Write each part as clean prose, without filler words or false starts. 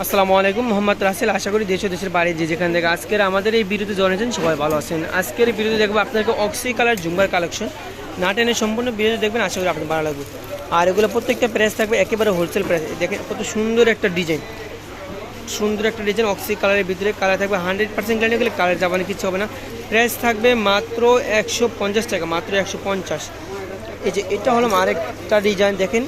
আসসালামু আলাইকুম, মোহাম্মদ রাসেল। আশা করি দেশ ও দেশের বাইরে যে যেখান থেকে আজকের আমাদের এই ভিডিওতে জয়েন সবাই ভালো আছেন। আজকের ভিডিওতে দেখবো আপনাকে অক্সি কালার জুম্বার কালেকশন, না টেনে সম্পূর্ণ ভিডিও দেখবেন, আশা করি আপনার ভালো লাগবে। আর এগুলো প্রত্যেকটা প্রাইস থাকবে একেবারে হোলসেল প্রাইস। দেখেন কত সুন্দর একটা ডিজাইন, অক্সি কালারের ভিতরে কালার থাকবে 100% গ্যারান্টি, গেলে কালার যাবানি কিছু হবে না। প্রাইস থাকবে মাত্র 150 টাকা, মাত্র 150। এই যে এটা হলো আরেকটা ডিজাইন, দেখেন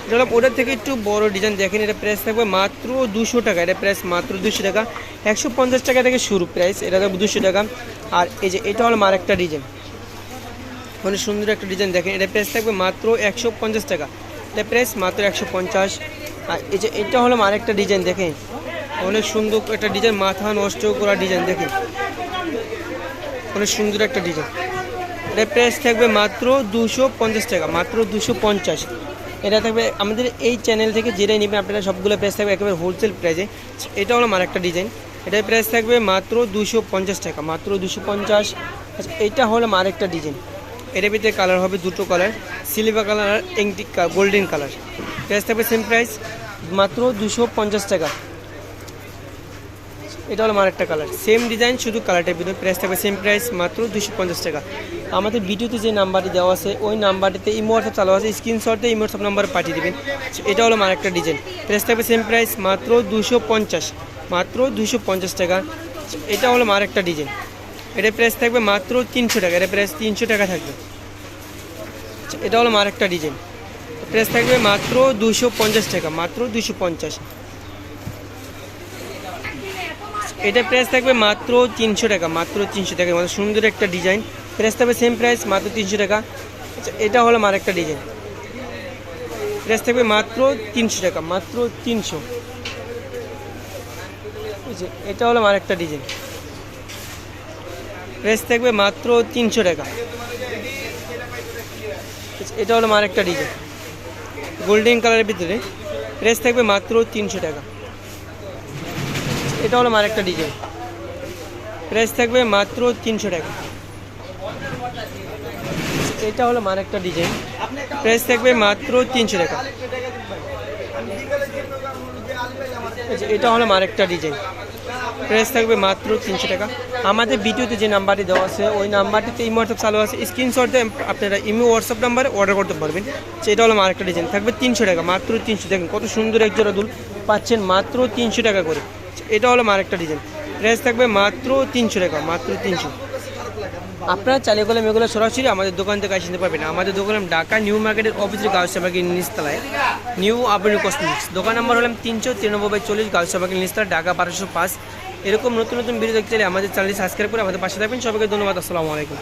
এটা হলো ওটার থেকে একটু বড় ডিজাইন। দেখেন এটা প্রাইস থাকবে মাত্র 200 টাকা। এটা প্রাইস মাত্র 200 টাকা, 150 টাকা থেকে শুরু প্রাইস, এটা থাকবে 200 টাকা। আর এই যে এটা হলো আরেকটা ডিজাইন, অনেক সুন্দর একটা ডিজাইন। দেখেন এটা প্রাইস থাকবে মাত্র 150 টাকা, এটা প্রাইস মাত্র 150। আর এই যে এটা হলো আরেকটা ডিজাইন, দেখেন অনেক সুন্দর একটা ডিজাইন, মাথা নষ্ট করা ডিজাইন। দেখেন অনেক সুন্দর একটা ডিজাইন, এটা প্রাইস থাকবে মাত্র 250 টাকা, মাত্র 250। এটা থাকবে আমাদের এই চ্যানেল থেকে যেটাই নেবেন আপনারা সবগুলো প্রাইস থাকবে একেবারে হোলসেল প্রাইসে। এটা হলো আরেকটা ডিজাইন, এটার প্রাইস থাকবে মাত্র 250 টাকা, মাত্র 250। আচ্ছা এইটা হলো আরেকটা ডিজাইন, এটার ভিতরে কালার হবে দুটো কালার, সিলভার কালার আর এন্টিক গোল্ডেন কালার। প্রাইস থাকবে সেম প্রাইস, মাত্র 250 টাকা। এটা হলো আরেকটা কালার, সেম ডিজাইন শুধু কালারটার ভিতরে, প্রাইস থাকবে সেম প্রাইস, মাত্র 250 টাকা। আমাদের ভিডিওতে যে নাম্বারটি দেওয়া আছে ওই নাম্বারটিতে ইমো হোয়াটসঅ্যাপ চালু আছে, স্ক্রিনশটে ইমো হোয়াটসঅ্যাপ নাম্বারে পাঠিয়ে দেবেন। এটা হলো আরেকটা ডিজাইন, প্রাইস থাকবে সেম প্রাইস, মাত্র 250, মাত্র 250 টাকা। এটা হলো আরেকটা ডিজাইন, এটার প্রাইস থাকবে মাত্র 300 টাকা, এটা প্রাইস 300 টাকা থাকবে। এটা হলো আরেকটা ডিজাইন, প্রাইস থাকবে মাত্র 250 টাকা, মাত্র 250। এটা প্রাইস থাকবে মাত্র 300 টাকা, মাত্র 300 টাকা। মানে সুন্দর একটা ডিজাইন, প্রাইস থাকবে সেম প্রাইস, মাত্র 300 টাকা। আচ্ছা এটা হলো আরেকটা ডিজাইন, প্রাইস থাকবে মাত্র 300 টাকা, মাত্র 300। এটা হলো আরেকটা ডিজাইন, প্রাইস থাকবে মাত্র 300 টাকা। এটা হলো আরেকটা ডিজাইন গোল্ডেন কালারের ভিতরে, প্রাইস থাকবে মাত্র 300 টাকা। এটা হলো আরেকটা ডিজাইন, প্রাইস থাকবে মাত্র 300 টাকা। এটা হলো আরেকটা ডিজাইন, প্রাইস থাকবে মাত্র 300 টাকা। এটা হলো আরেকটা ডিজাইন, প্রাইস থাকবে মাত্র 300 টাকা। আমাদের ভিডিওতে যে নাম্বারটি দেওয়া আছে ওই নাম্বারটিতে ইমো হোয়াটসঅ্যাপ চালু আছে, স্ক্রিনশটে আপনারা ইমো হোয়াটসঅ্যাপ নাম্বারে অর্ডার করতে পারবেন। এটা হলো আরেকটা ডিজাইন, থাকবে 300 টাকা, মাত্র 300। দেখেন কত সুন্দর এক জোড়া দুল পাচ্ছেন মাত্র 300 টাকা করে। এটা হলো আরেকটা ডিজাইন, প্রাইস থাকবে মাত্র 300 টাকা, মাত্র 300। আপনারা চাইলে গেলে এগুলো সরাসরি আমাদের দোকান থেকে আসতে নিতে পারবেন। আমাদের দোকান ঢাকা নিউ মার্কেটের অফিসের গাউসবাগের নিচতলায়, নিউ আবরণী কসমেটিক্স। দোকান নাম্বার হলাম 393/40 গাউসবাগের নিচতলা, ঢাকা 1205। এরকম নতুন নতুন ভিডিও দেখতে চাইলে আমাদের চ্যানেলটি সাবস্ক্রাইব করে আমাদের পাশে থাকবেন। সবাইকে ধন্যবাদ, আসসালামু আলাইকুম।